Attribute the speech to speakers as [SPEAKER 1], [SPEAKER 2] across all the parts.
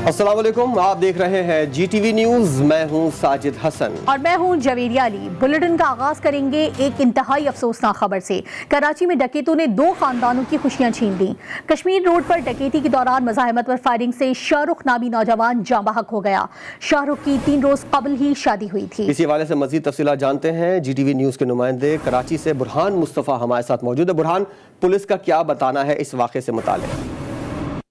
[SPEAKER 1] अस्सलाम वालेकुम, आप देख रहे हैं GTV न्यूज़। मैं हूं साजिद हसन
[SPEAKER 2] और मैं हूं जवेरिया अली। बुलेटिन का आगाज करेंगे एक इंतहाई अफसोसनाक खबर से। कराची में डकैतों ने 2 खानदानों की खुशियां छीन ली। कश्मीर रोड पर डकैती के दौरान मज़ाहमत पर फायरिंग से शाहरुख नामी नौजवान जाँ बहक हो गया। शाहरुख की 3 रोज कबल ही शादी हुई थी।
[SPEAKER 1] इसी हवाले से मजीद तफसीलात जानते हैं। GTV न्यूज़ के नुमाइंदे कराची से बुरहान मुस्तफ़ा हमारे साथ मौजूद है। बुरहान, पुलिस का क्या बताना है इस वाक़े से मुताल्लिक़?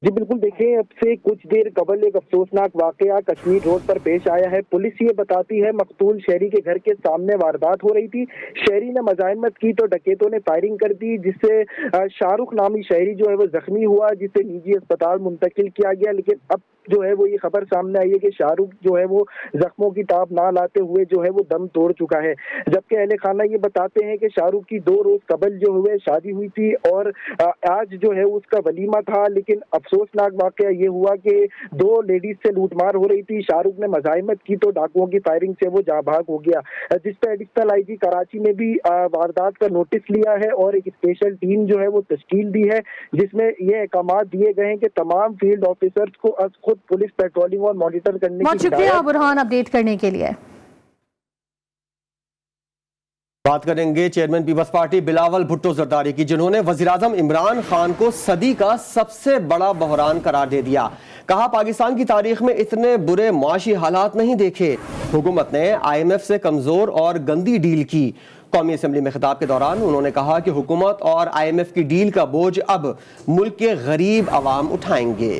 [SPEAKER 3] जी बिल्कुल, देखिए अब से कुछ देर कबल एक अफसोसनाक वाकया कश्मीर रोड पर पेश आया है। पुलिस ये बताती है मकतूल शहरी के घर के सामने वारदात हो रही थी। शहरी ने मज़ाहमत की तो डकैतों ने फायरिंग कर दी, जिससे शाहरुख नामी शहरी जो है वो जख्मी हुआ, जिसे निजी अस्पताल मुंतकिल किया गया। लेकिन अब जो है वो ये खबर सामने आई है कि शाहरुख जो है वो जख्मों की ताब ना लाते हुए जो है वो दम तोड़ चुका है। जबकि अहले खाना ये बताते हैं कि शाहरुख की 2 रोज कबल जो हुए शादी हुई थी और आज जो है उसका वलीमा था। लेकिन अफसोसनाक वाकया ये हुआ कि 2 लेडीज से लूटमार हो रही थी। शाहरुख ने मज़ाहमत की तो डाकुओं की फायरिंग से वो जाँ भाग हो गया, जिस पर एडिशनल IG कराची ने भी वारदात का नोटिस लिया है और एक स्पेशल टीम जो है वो तश्कील दी है, जिसमें ये अहकाम दिए गए हैं कि तमाम फील्ड ऑफिसर्स को खुद पुलिस पेट्रोलिंग और मॉनिटर करने की।
[SPEAKER 2] बहुत शुक्रिया बुरहान अपडेट करने के लिए।
[SPEAKER 1] बात करेंगे चेयरमैन पीपल्स पार्टी बिलावल भुट्टो जरदारी की, जिन्होंने वज़ीर-ए-आज़म इमरान खान को सदी का सबसे बड़ा बहरान करार दे दिया। कहा, पाकिस्तान की तारीख में इतने बुरे मुआशी हालात नहीं देखे। हुकूमत ने IMF से कमजोर और गंदी डील की। कौमी असम्बली में खिताब के दौरान उन्होंने कहा कि हुकूमत और IMF की डील का बोझ अब मुल्क के गरीब अवाम उठाएंगे।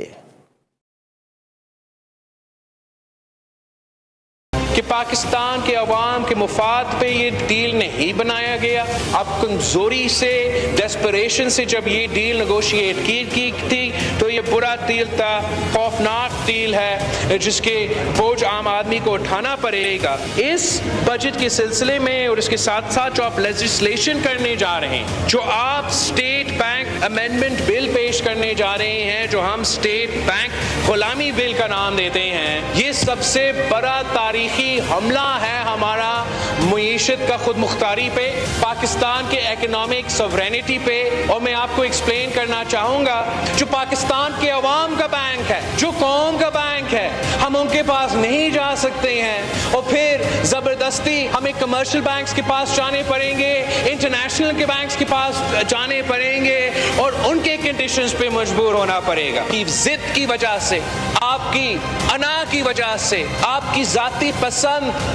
[SPEAKER 4] कि पाकिस्तान के अवाम के मुफाद पे ये डील नहीं बनाया गया। अब कमजोरी से, डेस्परेशन से जब ये डील नेगोशिएट की थी तो ये बुरा डील था, खौफनाक डील है, जिसके बोझ आम आदमी को उठाना पड़ेगा। इस बजट के सिलसिले में और इसके साथ साथ जो आप लेजिस्लेशन करने जा रहे हैं, जो आप स्टेट बैंक अमेंडमेंट बिल पेश करने जा रहे हैं, जो हम स्टेट बैंक गुलामी बिल का नाम देते हैं, ये सबसे बड़ा तारीखी हमला है हमारा मुईशत का खुद मुख्तारी पे, पाकिस्तान के इकोनॉमिक सॉवरेनिटी पे। और मैं आपको एक्सप्लेन करना चाहूंगा, जो पाकिस्तान के अवाम का बैंक है, जो कौम का बैंक है, हम उनके पास नहीं जा सकते हैं और फिर जबरदस्ती हमें कमर्शियल बैंक्स के पास जाने पड़ेंगे, इंटरनेशनल के बैंक्स के पास जाने पड़ेंगे और उनके कंडीशंस पे मजबूर होना पड़ेगा। की जिद की वजह से, आपकी अना की वजह से, आपकी जाती पसंद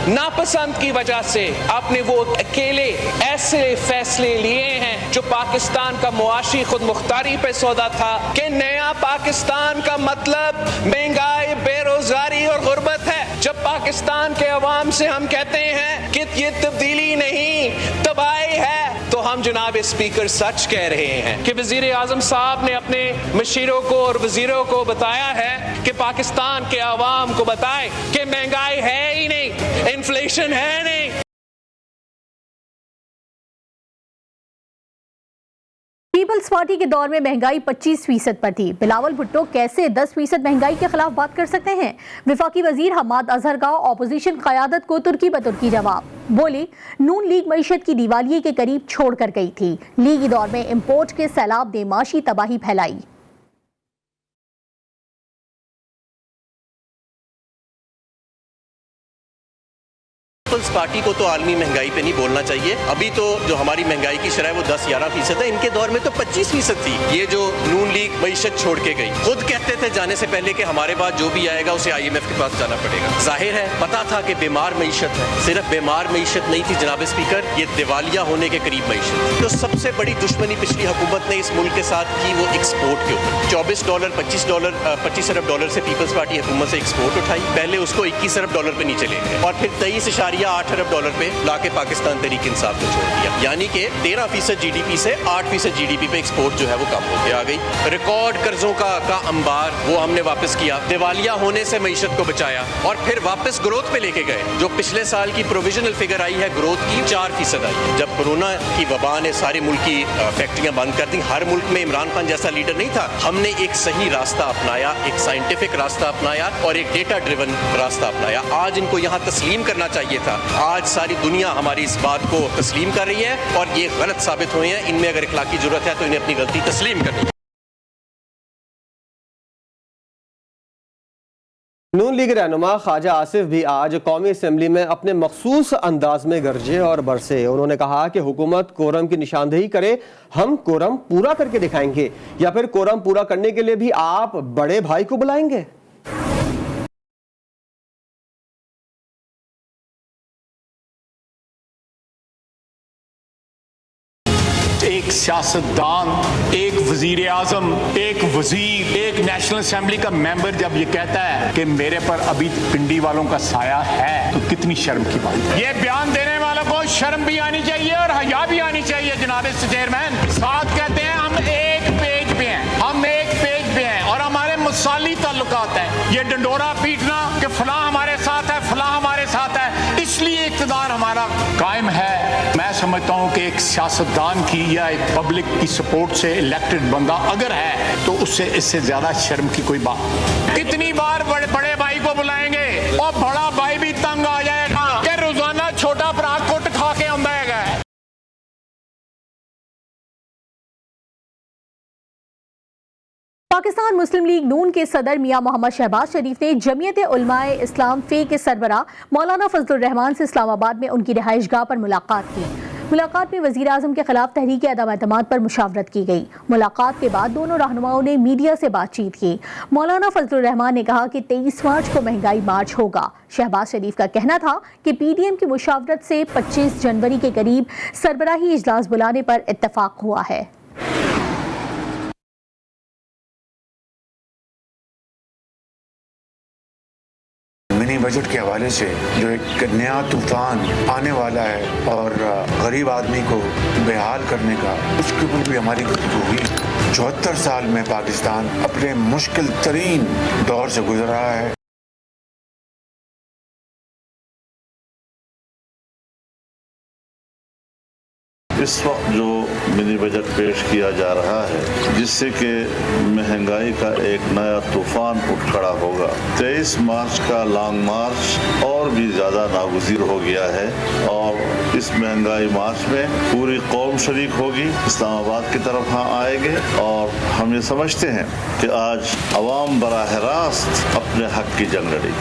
[SPEAKER 4] नापसंद की वजह से आपने वो अकेले ऐसे फैसले लिए हैं जो पाकिस्तान का मुआशी खुद मुख्तारी पे सौदा था कि नया पाकिस्तान का मतलब महंगाई, बेरोजगारी और गुर्बत है। जब पाकिस्तान के अवाम से हम कहते हैं कि ये तब्दीली नहीं तबाही है, तो हम जनाब स्पीकर सच कह रहे हैं कि वज़ीर-ए-आज़म साहब ने अपने मशीरों को और वजीरों को बताया है कि पाकिस्तान के अवाम को बताए कि महंगाई है ही नहीं, इन्फ्लेशन है नहीं।
[SPEAKER 2] पीपल्स पार्टी के दौर में महंगाई 25% पर थी। बिलावल भुट्टो कैसे 10% महंगाई के खिलाफ बात कर सकते हैं? वफाकी वजीर हम्माद अजहर का ऑपोजिशन क़यादत को तुर्की बतुर्की जवाब। बोली, नून लीग मईशत की दिवालिये के करीब छोड़ कर गई थी। लीगी दौर में इम्पोर्ट के सैलाब ने माशी तबाही फैलाई।
[SPEAKER 5] पीपल्स पार्टी को तो आलमी महंगाई पे नहीं बोलना चाहिए। अभी तो जो हमारी महंगाई की शरह वो 10-11% है, इनके दौर में तो 25% थी। ये जो नून लीग मईशत छोड़ के गई, खुद कहते थे जाने से पहले कि हमारे बाद जो भी आएगा उसे IMF के पास जाना पड़ेगा। जाहिर है पता था कि बीमार मईशत है, सिर्फ बीमार मईशत नहीं थी जनाब स्पीकर, ये दिवालिया होने के करीब मईशत थी। तो सबसे बड़ी दुश्मनी पिछली हुकूमत ने इस मुल्क के साथ की वो एक्सपोर्ट के ऊपर। $24, $25 अरब से पीपल्स पार्टी हुकूमत से एक्सपोर्ट उठाई, पहले उसको $21 अरब पे नीचे ले गए और फिर 23.8 अरब पे लाके पाकिस्तान तहरीक इंसाफ को छोड़ दिया। यानी कि 13% GDP से 8% GDP पे एक्सपोर्ट जो है वो कम होते आ गई। रिकॉर्ड कर्जों का अंबार वो हमने वापस किया, दिवालिया होने से मईशत को बचाया और फिर वापस ग्रोथ पे लेके गए। जो पिछले साल की प्रोविजनल फिगर आई है ग्रोथ की 4% आई। जब कोरोना की वबा ने सारे मुल्क की फैक्ट्रियां बंद कर दी, हर मुल्क में इमरान खान जैसा लीडर नहीं था। हमने एक सही रास्ता अपनाया, एक साइंटिफिक रास्ता अपनाया और एक डेटा ड्रिवन रास्ता अपनाया। आज इनको यहाँ तस्लीम करना चाहिए था। आज सारी दुनिया हमारी इस बात को तस्लीम कर रही है और ये गलत साबित हुए हैं। इनमें अगर इखलाकी जरूरत है तो इन्हें अपनी गलती तस्लीम करनी है।
[SPEAKER 1] نون لیگ رہنما خواجہ آصف بھی آج قومی اسمبلی میں اپنے مخصوص انداز میں گرجے اور برسے. انہوں نے کہا کہ حکومت کورم کی نشاندہی کرے، ہم کورم پورا کر کے دکھائیں گے، یا پھر کورم پورا کرنے کے لیے بھی آپ بڑے بھائی کو بلائیں گے.
[SPEAKER 6] ایک سیاستدان، ایک وزیر اعظم، ایک وزیر، ایک نیشنل اسمبلی کا ممبر جب یہ کہتا ہے کہ میرے پر ابھی پنڈی والوں کا سایہ ہے تو کتنی شرم کی بات ہے. یہ بیان دینے والوں کو شرم بھی آنی چاہیے اور حیا بھی آنی چاہیے. جناب چیئرمین ساتھ کہتے ہیں ہم ایک پیج پہ ہیں، ہم ایک پیج پہ ہیں اور ہمارے مثالی تعلقات ہیں. یہ ڈنڈورا پیٹنا کہ فلاں ہمارے ساتھ ہے، فلاں ہمارے ساتھ ہے، اس لیے اقتدار ہمارا قائم ہے. میں سمجھتا ہوں کہ ایک سیاستدان کی یا ایک پبلک کی سپورٹ سے الیکٹڈ بندہ اگر ہے تو اس سے زیادہ شرم کی کوئی بات. کتنی بار بڑے بھائی کو بلائیں گے اور بڑا بھائی بھی تنگ آ جائے گا کہ روزانہ چھوٹا برا کٹ کھا کے آندا ہے.
[SPEAKER 2] پاکستان مسلم لیگ نون کے صدر میاں محمد شہباز شریف نے جمعیت علماء اسلام فے کے سربراہ مولانا فضل الرحمان سے اسلام آباد میں ان کی رہائش گاہ پر ملاقات کی. ملاقات میں وزیر اعظم کے خلاف تحریک عدم اعتماد پر مشاورت کی گئی. ملاقات کے بعد دونوں رہنماؤں نے میڈیا سے بات چیت کی. مولانا فضل الرحمان نے کہا کہ 23 مارچ کو مہنگائی مارچ ہوگا. شہباز شریف کا کہنا تھا کہ پی ڈی ایم کی مشاورت سے 25 جنوری کے قریب سربراہی اجلاس بلانے پر اتفاق ہوا ہے.
[SPEAKER 7] منی بجٹ کے حوالے سے جو ایک نیا طوفان آنے والا ہے اور غریب آدمی کو بحال کرنے کا، اس کے اوپر بھی ہماری گفتگو ہوئی. 74 سال میں پاکستان اپنے مشکل ترین دور سے گزر رہا ہے.
[SPEAKER 8] اس وقت جو منی بجٹ پیش کیا جا رہا ہے جس سے کہ مہنگائی کا ایک نیا طوفان اٹھ کھڑا ہوگا. 23 مارچ کا لانگ مارچ اور بھی زیادہ ناگزیر ہو گیا ہے اور اس مہنگائی مارچ میں پوری قوم شریک ہوگی. اسلام آباد کی طرف ہاں آئے گے اور ہم یہ سمجھتے ہیں کہ آج عوام براہ راست اپنے حق کی جنگ لڑی.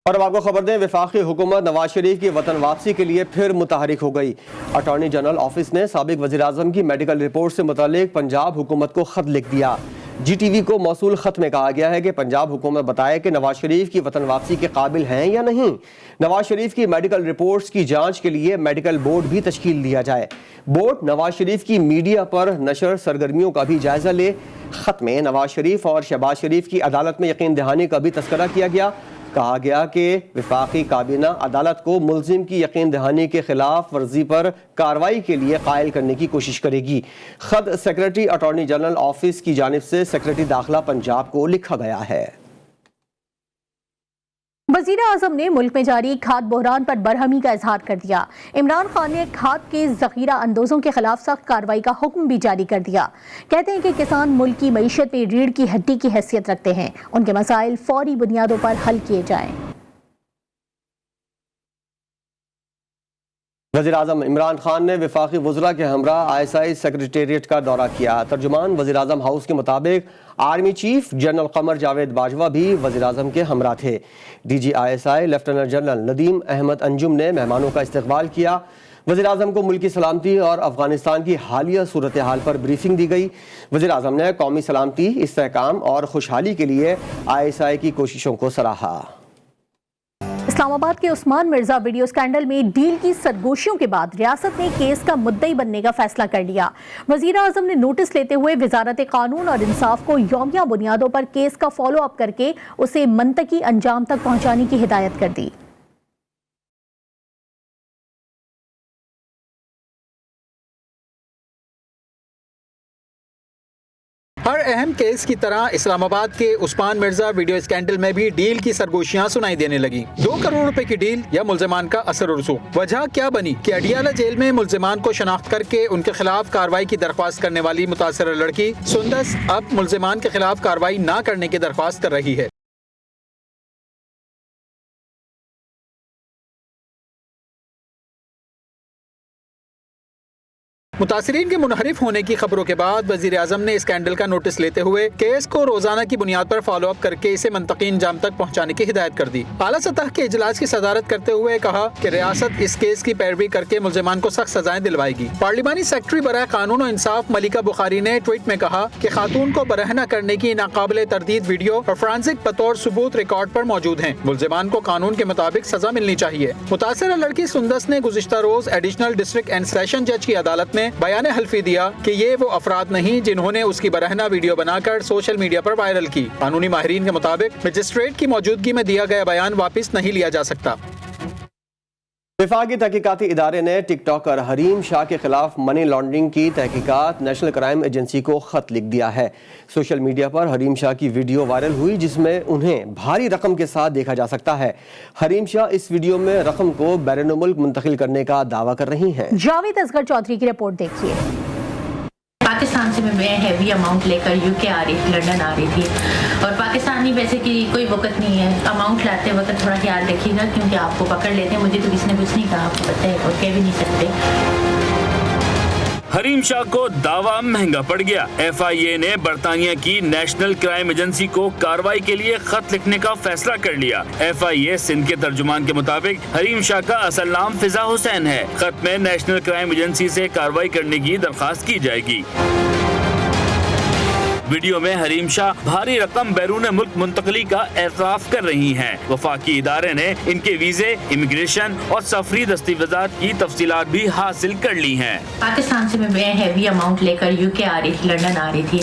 [SPEAKER 1] اور اب آپ کو خبر دیں، وفاقی حکومت نواز شریف کی وطن واپسی کے لیے پھر متحرک ہو گئی. اٹارنی جنرل آفس نے سابق وزیر اعظم کی میڈیکل رپورٹ سے متعلق پنجاب حکومت کو خط لکھ دیا. جی ٹی وی کو موصول خط میں کہا گیا ہے کہ پنجاب حکومت بتائے کہ نواز شریف کی وطن واپسی کے قابل ہیں یا نہیں. نواز شریف کی میڈیکل رپورٹس کی جانچ کے لیے میڈیکل بورڈ بھی تشکیل دیا جائے. بورڈ نواز شریف کی میڈیا پر نشر سرگرمیوں کا بھی جائزہ لے. خط میں نواز شریف اور شہباز شریف کی عدالت میں یقین دہانی کا بھی تذکرہ کیا گیا. کہا گیا کہ وفاقی کابینہ عدالت کو ملزم کی یقین دہانی کے خلاف ورزی پر کارروائی کے لیے قائل کرنے کی کوشش کرے گی. خط سیکریٹری اٹارنی جنرل آفس کی جانب سے سیکریٹری داخلہ پنجاب کو لکھا گیا ہے.
[SPEAKER 2] وزیر اعظم نے ملک میں جاری کھاد بحران پر برہمی کا اظہار کر دیا. عمران خان نے کھاد کے ذخیرہ اندوزوں کے خلاف سخت کارروائی کا حکم بھی جاری کر دیا. کہتے ہیں کہ کسان ملک کی معیشت میں ریڑھ کی ہڈی کی حیثیت رکھتے ہیں، ان کے مسائل فوری بنیادوں پر حل کیے جائیں.
[SPEAKER 1] وزیر اعظم عمران خان نے وفاقی وزراء کے ہمراہ ISI سیکریٹریٹ کا دورہ کیا. ترجمان وزیر اعظم ہاؤس کے مطابق army chief general Qamar Javed Bajwa بھی وزیر اعظم کے ہمراہ تھے. D G ISI lieutenant general Nadeem Ahmed Anjum نے مہمانوں کا استقبال کیا. وزیر اعظم کو ملکی سلامتی اور افغانستان کی حالیہ صورتحال پر بریفنگ دی گئی. وزیر اعظم نے قومی سلامتی، استحکام اور خوشحالی کے لیے ISI کی کوششوں کو سراہا.
[SPEAKER 2] اسلام آباد کے عثمان مرزا ویڈیو اسکینڈل میں ڈیل کی سرگوشیوں کے بعد ریاست نے کیس کا مدعی بننے کا فیصلہ کر لیا. وزیر اعظم نے نوٹس لیتے ہوئے وزارت قانون اور انصاف کو یومیہ بنیادوں پر کیس کا فالو اپ کر کے اسے منطقی انجام تک پہنچانے کی ہدایت کر دی.
[SPEAKER 9] ہر اہم کیس کی طرح اسلام آباد کے عثمان مرزا ویڈیو اسکینڈل میں بھی ڈیل کی سرگوشیاں سنائی دینے لگی. 2 کروڑ روپے کی ڈیل یا ملزمان کا اثر و رسوخ. وجہ کیا بنی کہ اڈیالہ جیل میں ملزمان کو شناخت کر کے ان کے خلاف کارروائی کی درخواست کرنے والی متاثرہ لڑکی سندس اب ملزمان کے خلاف کارروائی نہ کرنے کی درخواست کر رہی ہے. मुतासिरीन के मुनहरिफ होने की खबरों के बाद वजीर आजम ने स्कैंडल का नोटिस लेते हुए केस को रोजाना की बुनियाद पर फॉलो अप करके इसे मंतकी अंजाम तक पहुँचाने की हिदायत कर दी। आला सतह के इजलास की सदारत करते हुए कहा कि रियासत इस केस की पैरवी करके मुल्जिमान को सख्त सजाएं दिलवाएगी। पार्लिमानी सेक्रेटरी बराए कानून और इंसाफ मलिका बुखारी ने ट्वीट में कहा कि खातून को बरहना करने की नाकाबिले तरदीद वीडियो और फ्रांसिक बतौर सबूत रिकॉर्ड पर मौजूद हैं। मुल्जिमान को कानून के मुताबिक सजा मिलनी चाहिए। मुतासरा लड़की सुंदस ने गुज़िश्ता रोज एडिशनल डिस्ट्रिक्ट एंड सेशन जज की अदालत में बयान हल्फी दिया कि ये वो अफराद नहीं जिन्होंने उसकी बरहना वीडियो बनाकर सोशल मीडिया पर वायरल की। कानूनी माहिरीन के मुताबिक मजिस्ट्रेट की मौजूदगी में दिया गया बयान वापस नहीं लिया जा सकता।
[SPEAKER 1] विफाकी तहकीकाती इदारे ने टिक टॉकर हरीम शाह के खिलाफ मनी लॉन्ड्रिंग की तहकीकात नेशनल क्राइम एजेंसी को खत लिख दिया है। सोशल मीडिया पर हरीम शाह की वीडियो वायरल हुई जिसमें उन्हें भारी रकम के साथ देखा जा सकता है। हरीम शाह इस वीडियो में रकम को बैरून मुल्क मुंतकिल करने का दावा कर रही हैं।
[SPEAKER 2] जावेद असगर चौधरी की रिपोर्ट देखिए।
[SPEAKER 10] पाकिस्तान से मैं हैवी अमाउंट लेकर यूके आ रही थी, लंदन आ रही थी, और पाकिस्तानी वैसे कि कोई वक्त नहीं है। अमाउंट लाते वक्त थोड़ा ख्याल रखिएगा क्योंकि आपको पकड़ लेते हैं। मुझे तो किसी ने कुछ नहीं कहा, आपको पता है, और कह भी नहीं सकते।
[SPEAKER 11] हरीम शाह को दावा महंगा पड़ गया। FIA ने बरतानिया की नेशनल क्राइम एजेंसी को कार्रवाई के लिए खत लिखने का फैसला कर लिया। FIA सिंध के तर्जुमान के मुताबिक हरीम शाह का असल नाम फिजा हुसैन है। खत में नेशनल क्राइम एजेंसी से कार्रवाई करने की दरखास्त की जाएगी। वीडियो में हरीम शाह भारी रकम बैरून मुल्क मुंतकली का एतराफ कर रही हैं। वफाकी इदारे ने इनके वीजे, इमिग्रेशन और सफरी दस्तावेजात की तफसीलात भी हासिल कर ली हैं।
[SPEAKER 10] पाकिस्तान से मैं हैवी अमाउंट लेकर यूके आ रही थी, लंदन आ रही थी,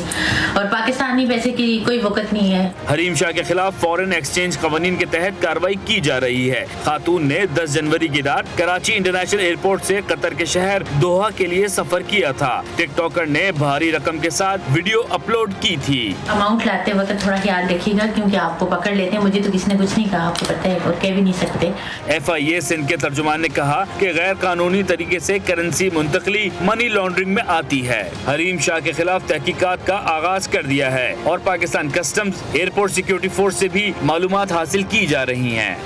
[SPEAKER 10] और पाकिस्तानी वैसे कि कोई वक्त नहीं है।
[SPEAKER 11] हरीम शाह के खिलाफ फॉरेन एक्सचेंज कवानीन के तहत कार्रवाई की जा रही है। खातून ने 10 जनवरी की रात कराची इंटरनेशनल एयरपोर्ट से कतर के शहर दोहा के लिए सफर किया था। टिकटॉकर ने भारी रकम के साथ वीडियो अपलोड की थी।
[SPEAKER 10] अमाउंट लाते वक्त थोड़ा ख्याल रखिएगा क्योंकि आपको पकड़ लेते हैं। मुझे तो किसी ने कुछ नहीं कहा, आपको पता है, और कह भी नहीं सकते।
[SPEAKER 11] FIA सिंध के तर्जुमान ने कहा कि गैर कानूनी तरीके से करेंसी मुंतकली मनी लॉन्ड्रिंग में आती है। हरीम शाह के खिलाफ तहकीकात का आगाज कर दिया है और Pakistan customs, airport security force से भी मालूमात हासिल की जा रही हैं।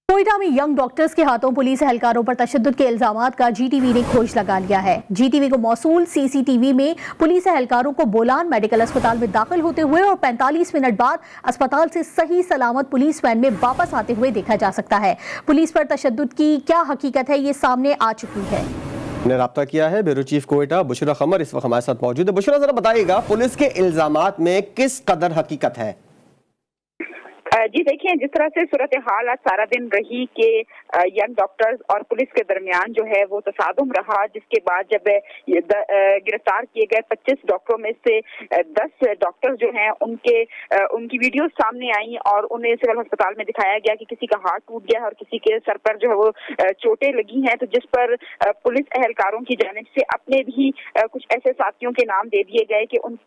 [SPEAKER 2] कोयटा में यंग डॉक्टर्स के हाथों पुलिस एहलकारों पर तशद्दुद के इल्जामात का GTV ने खोज लगा लिया है। GTV को मौसूल CCTV में पुलिस एहलकारों को बोलान मेडिकल अस्पताल में दाखिल होते हुए और 45 मिनट बाद अस्पताल से सही सलामत पुलिस वैन में वापस आते हुए देखा जा सकता है। पुलिस पर तशद्दुद की क्या हकीकत है, ये सामने आ चुकी है।
[SPEAKER 1] ने राब्ता किया है ब्यूरो चीफ कोयटा बुशरा खमर इस वक्त हमारे साथ मौजूद है। बुशरा, जरा बताइएगा पुलिस के इल्जामात में किस कदर हकीकत है?
[SPEAKER 12] जी देखिए, जिस तरह से सूरत हाल आज सारा दिन रही कि यंग डॉक्टर्स और पुलिस के दरमियान जो है वो तसादुम रहा, जिसके बाद जब गिरफ्तार किए गए 25 डॉक्टरों में से 10 डॉक्टर्स जो हैं उनकी वीडियोस सामने आई और उन्हें सिविल अस्पताल में दिखाया गया कि किसी का हाथ टूट गया है और किसी के सर पर जो है वो चोटें लगी हैं। तो जिस पर पुलिस एहलकारों की जानिब से अपने भी कुछ ऐसे साथियों के नाम दे दिए गए कि उन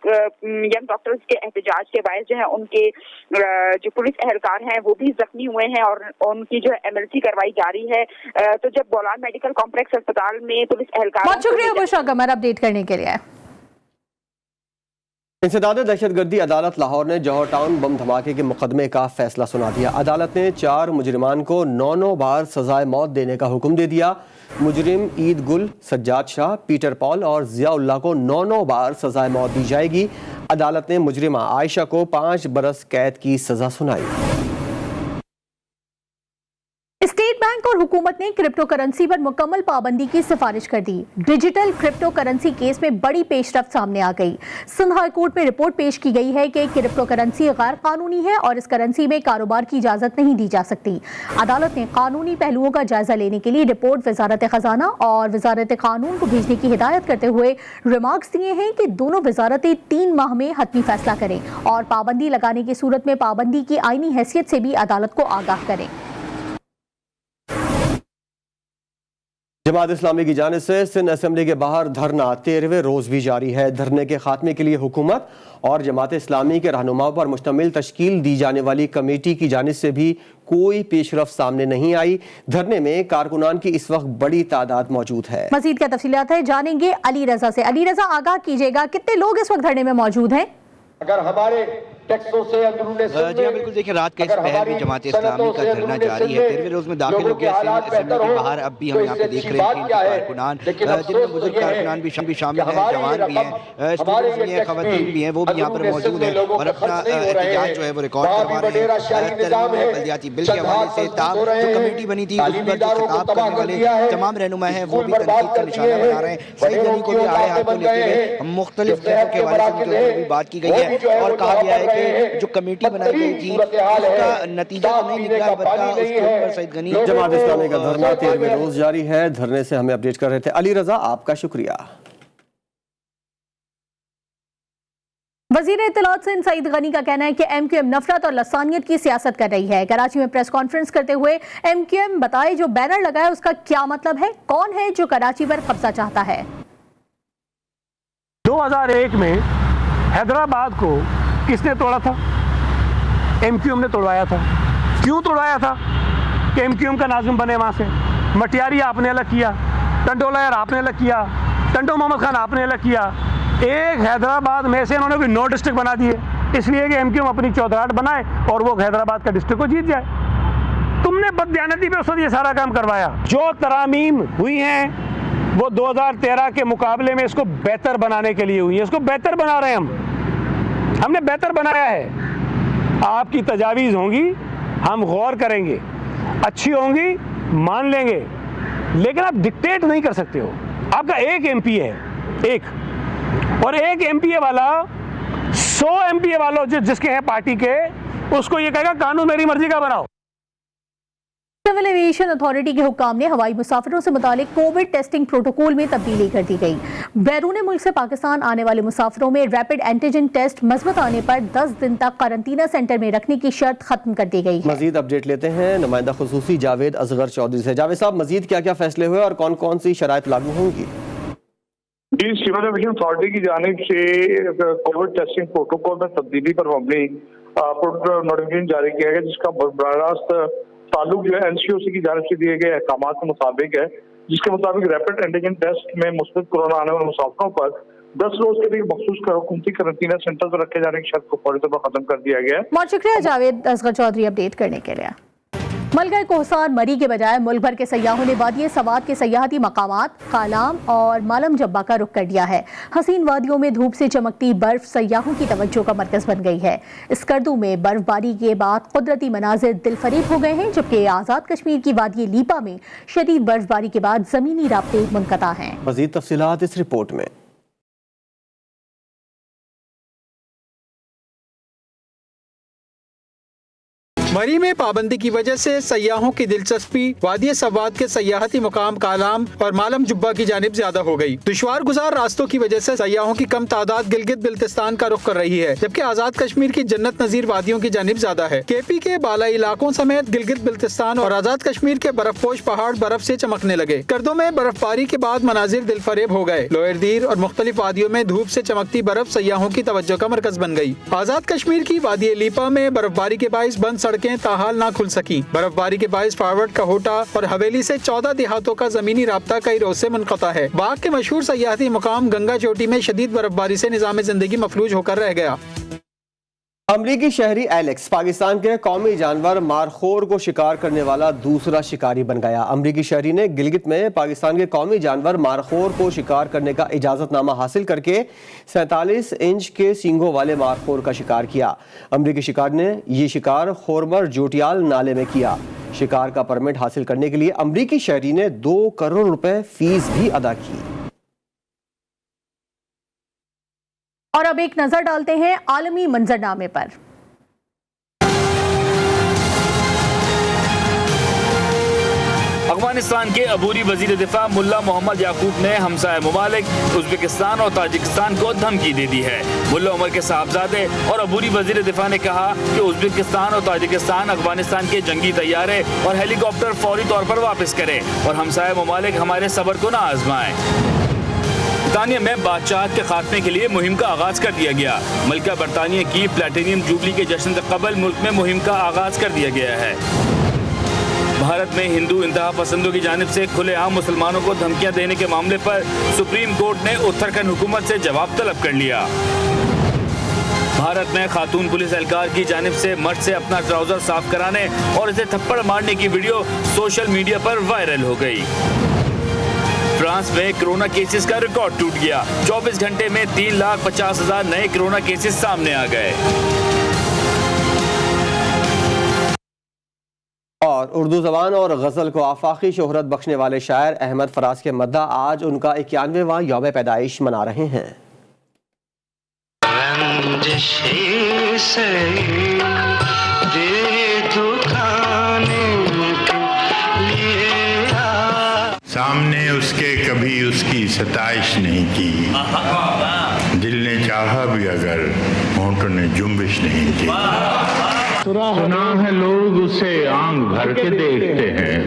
[SPEAKER 12] यंग डॉक्टर्स के एहतजाज के बायस जो है उनके जो पुलिस एहलकार हैं वो भी जख्मी हुए हैं और उनकी जो MLC करवाई जा रही है। तो जब बोलान मेडिकल कॉम्प्लेक्स अस्पताल में पुलिस एहलकार,
[SPEAKER 2] बहुत शुक्रिया बुशरा कमर अपडेट करने के लिए।
[SPEAKER 1] इंसदाद दहशतगर्दी अदालत लाहौर ने जौहर टाउन बम धमाके के मुकदमे का फैसला सुना दिया। अदालत ने 4 मुजरिमान को 9 बार सजाए मौत देने का हुक्म दे दिया। मुजरिम ईद गुल, सज्जाद शाह, पीटर पॉल और जियाउल्लाह को 9 बार सजाए मौत दी जाएगी। अदालत ने मुजरिमा आयशा को 5 बरस कैद की सजा सुनाई।
[SPEAKER 2] स्टेट बैंक और हुकूमत ने क्रिप्टो करेंसी पर मुकम्मल पाबंदी की सिफारिश कर दी। डिजिटल क्रिप्टो करेंसी केस में बड़ी पेशरफ्त सामने आ गई। सिंध हाई कोर्ट में रिपोर्ट पेश की गई है कि क्रिप्टो करेंसी गैर कानूनी है और इस करेंसी में कारोबार की इजाजत नहीं दी जा सकती। अदालत ने कानूनी पहलुओं का जायजा लेने के लिए रिपोर्ट वजारत खजाना और वजारत कानून को भेजने की हिदायत करते हुए रिमार्क्स दिए हैं कि दोनों वजारतें 3 माह में हतमी फैसला करें और पाबंदी लगाने की सूरत में पाबंदी की आईनी हैसियत से भी अदालत को आगाह करें।
[SPEAKER 1] जमात इस्लामी की जानिब से सिंध असेंबली के बाहर धरना 13वें रोज भी जारी है। धरने के खात्मे के लिए हुकूमत और जमात इस्लामी के रहनुमाओं पर मुश्तमिल तश्कील दी जाने वाली कमेटी की जानिब से भी कोई पेशरफ्त सामने नहीं आई। धरने में कारकुनान की इस वक्त बड़ी तादाद मौजूद है।
[SPEAKER 2] मजीद क्या तफसीलात है जानेंगे अली रजा से। अली रजा, आगाह कीजिएगा, कितने लोग इस वक्त धरने में मौजूद हैं?
[SPEAKER 13] अगर हमारे جی ہاں بالکل، دیکھیں رات کے اس پہر بھی جماعت اسلامی کا دھرنا جاری ہے، 13ویں روز میں داخل ہو گیا اسمبلی کے باہر۔ اب بھی ہم یہاں پہ دیکھ رہے ہیں کہ کارکنان جن میں بزرگ کارکنان بھی شامل ہیں، جوان بھی ہیں، اسٹوڈنٹس بھی ہیں، خواتین بھی ہیں، وہ بھی یہاں پر موجود ہیں اور اپنا احتجاج جو ہے وہ ریکارڈ کروا رہے ہیں۔ ترمیم بلدیاتی بل کے حوالے سے جو کمیٹی بنی تھی اس پر جو خطاب کرنے والے تمام رہنما ہیں وہ بھی تنقید کا نشانہ بنا رہے ہیں۔ سعید علی کو بھی آئے ہاتھ کو لیتے ہوئے مختلف چیزوں کے حوالے سے ان کے بھی بات کی گئی ہے اور کہا گیا ہے کہ جو کمیٹی بنائی گئی تھی اس کا نتیجہ تو نہیں نکلا، البتہ اس کے اوپر سعید غنی
[SPEAKER 1] جماعت اسلامی کا دھرنا 13ویں روز جاری ہے۔ دھرنے سے ہمیں اپڈیٹ کر رہے تھے علی رضا، آپ کا شکریہ۔
[SPEAKER 2] وزیر اطلاعات سندھ سعید غنی کا کہنا ہے کہ ایم کیو ایم نفرت اور لسانیت کی سیاست کر رہی ہے۔ کراچی میں پریس کانفرنس کرتے ہوئے ایم کیو ایم بتائے جو بینر لگا ہے اس کا کیا مطلب ہے، کون ہے جو کراچی پر قبضہ چاہتا ہے۔
[SPEAKER 14] 2001 میں حیدرآباد کو کس نے توڑا تھا؟ ایم کیو ایم نے توڑوایا تھا۔ کیوں توڑوایا تھا؟ کہ ایم کیو ایم کا ناظم بنے وہاں سے۔ مٹیاری آپ نے الگ کیا، ٹنڈو لائر آپ نے الگ کیا، ٹنڈو محمد خان آپ نے الگ کیا۔ ایک حیدرآباد میں سے انہوں نے کوئی 9 ڈسٹرکٹ بنا دیے، اس لیے کہ ایم کیو ایم اپنی چودراہٹ بنائے اور وہ حیدرآباد کا ڈسٹرکٹ کو جیت جائے۔ تم نے بددیانتی پہ اس وقت یہ سارا کام کروایا۔ جو ترامیم ہوئی ہیں وہ 2013 کے مقابلے میں اس کو بہتر بنانے کے لیے ہوئی ہیں۔ اس کو بہتر بنا رہے ہیں، ہم نے بہتر بنایا ہے۔ آپ کی تجاویز ہوں گی، ہم غور کریں گے، اچھی ہوں گی مان لیں گے، لیکن آپ ڈکٹیٹ نہیں کر سکتے ہو۔ آپ کا ایک ایم پی ہے، ایک، اور ایک ایم پی اے والا 100 ایم پی اے والوں جس کے ہیں پارٹی کے، اس کو یہ کہے گا قانون میری مرضی کا بناؤ۔
[SPEAKER 2] سول ایویشن اتھارٹی کے حکام نے ہوائی مسافروں سے متعلق کووڈ ٹیسٹنگ پروٹوکول میں تبدیلی کر دی گئی۔ بیرون ملک سے پاکستان آنے والے مسافروں میں ریپڈ اینٹیجن ٹیسٹ مثبت آنے پر 10 دن تک قرنطینہ سینٹر میں رکھنے کی شرط ختم کر دی گئی ہے۔
[SPEAKER 1] مزید اپڈیٹ لیتے ہیں نمائندہ خصوصی جاوید اصغر چودھری سے۔ جاوید صاحب، مزید کیا کیا فیصلے ہوئے اور کون کون سی شرائط لاگو ہوں گی؟
[SPEAKER 15] جی، سول ایویشن اتھارٹی کی جانب سے کووڈ ٹیسٹنگ پروٹوکول میں تبدیلی پر مبنی نوٹیفکیشن جاری کیا گیا، جس کا براہ راست تعلق جو ہے این سی او سی کی جانب سے دیے گئے احکامات کے مطابق ہے، جس کے مطابق ریپڈ اینٹیجن ٹیسٹ میں مثبت کورونا آنے والے مسافروں پر 10 روز کے لیے مخصوص حکومتی قرنطینہ سینٹر پر رکھے جانے کی شرط کو فوری طور پر ختم کر دیا گیا ہے۔
[SPEAKER 2] بہت شکریہ جاوید اصغر چودھری اپڈیٹ کرنے کے لیے۔ ملکہ کوہسار مری کے بجائے ملک بھر کے سیاحوں نے وادی سوات کے سیاحتی مقامات کالام اور مالم جبہ کا رخ کر دیا ہے۔ حسین وادیوں میں دھوپ سے چمکتی برف سیاحوں کی توجہ کا مرکز بن گئی ہے۔ اسکردو میں برف باری کے بعد قدرتی مناظر دل فریب ہو گئے ہیں، جبکہ آزاد کشمیر کی وادی لیپا میں شدید برف باری کے بعد زمینی رابطے منقطع ہیں۔
[SPEAKER 1] مزید تفصیلات اس رپورٹ میں۔
[SPEAKER 9] مری میں پابندی کی وجہ سے سیاحوں کی دلچسپی وادی سوات کے سیاحتی مقام کالام اور مالم جبہ کی جانب زیادہ ہو گئی۔ دشوار گزار راستوں کی وجہ سے سیاحوں کی کم تعداد گلگت بلتستان کا رخ کر رہی ہے، جبکہ آزاد کشمیر کی جنت نظیر وادیوں کی جانب زیادہ ہے۔ کے پی کے بالائی علاقوں سمیت گلگت بلتستان اور آزاد کشمیر کے برف پوش پہاڑ برف سے چمکنے لگے۔ کردوں میں برف باری کے بعد مناظر دل فریب ہو گئے۔ لوئر دیر اور مختلف وادیوں میں دھوپ سے چمکتی برف سیاحوں کی توجہ کا مرکز بن گئی۔ آزاد کشمیر کی وادی لیپا میں برف باری کے باعث بند سڑکیں تاحال نہ کھل سکی۔ برف باری کے باعث فارورڈ کہوٹا اور حویلی سے 14 دیہاتوں کا زمینی رابطہ کئی روز سے منقطع ہے۔ باغ کے مشہور سیاحتی مقام گنگا چوٹی میں شدید برف باری سے نظام زندگی مفلوج ہو کر رہ گیا۔
[SPEAKER 1] امریکی شہری ایلیکس پاکستان کے قومی جانور مارخور کو شکار کرنے والا دوسرا شکاری بن گیا۔ امریکی شہری نے گلگت میں پاکستان کے قومی جانور مارخور کو شکار کرنے کا اجازت نامہ حاصل کر کے 47 انچ کے سینگوں والے مارخور کا شکار کیا۔ امریکی شکار نے یہ شکار خورمر جوٹیال نالے میں کیا۔ شکار کا پرمٹ حاصل کرنے کے لیے امریکی شہری نے 2 کروڑ روپے فیس بھی ادا کی۔
[SPEAKER 2] اور اب ایک نظر ڈالتے ہیں عالمی منظرنامے پر۔
[SPEAKER 11] افغانستان کے عبوری وزیر دفاع ملا محمد یعقوب نے ہمسائے ممالک ازبکستان اور تاجکستان کو دھمکی دے دی ہے۔ ملا عمر کے صاحبزادے اور عبوری وزیر دفاع نے کہا کہ ازبکستان اور تاجکستان افغانستان کے جنگی طیارے اور ہیلی کاپٹر فوری طور پر واپس کریں اور ہمسائے ممالک ہمارے صبر کو نہ آزمائیں۔ برطانیہ میں بادشاہت کے خاتمے کے لیے مہم کا آغاز کر دیا گیا۔ ملکہ برطانیہ کی پلیٹینیم جوبلی کے جشن سے قبل ملک میں مہم کا آغاز کر دیا گیا ہے۔ بھارت میں ہندو انتہا پسندوں کی جانب سے کھلے عام مسلمانوں کو دھمکیاں دینے کے معاملے پر سپریم کورٹ نے اتراکھنڈ حکومت سے جواب طلب کر لیا۔ भारत में खातून पुलिस एहलकार की जानिब से मर्द से अपना ट्राउजर साफ कराने और इसे थप्पड़ मारने की वीडियो सोशल मीडिया पर वायरल हो गई। फ्रांस में कोरोना केसेस का रिकॉर्ड टूट गया। 24 घंटे में 3,50,000 नए कोरोना केसेस सामने आ गए।
[SPEAKER 1] और उर्दू ज़बान और गज़ल को आफाकी शोहरत बख्शने वाले शायर अहमद फराज के मद्दा आज उनका 91वां यौम पैदाइश मना रहे हैं।
[SPEAKER 16] सामने उसके कभी उसकी सताइश नहीं की, दिल ने चाहा भी अगर होंठों ने जुम्बिश नहीं की। सुना है लोग उसे आंख भर के देखते हैं,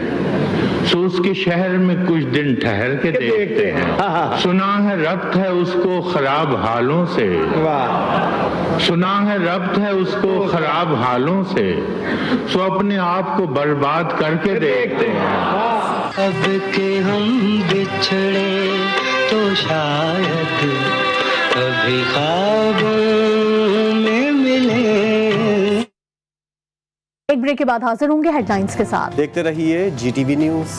[SPEAKER 16] सो उसके शहर में कुछ दिन ठहर के देखते हैं। सुना है रब्त है उसको खराब हालों से, सुना है रब्त है उसको खराब हालों से, सो अपने आप को बर्बाद करके देखते हैं।
[SPEAKER 17] अब के हम बिछड़े तो शायद कभी ख्वाबों में मिले।
[SPEAKER 2] एक ब्रेक के बाद हाजिर होंगे हेडलाइंस के साथ।
[SPEAKER 1] देखते रहिए GTV न्यूज़।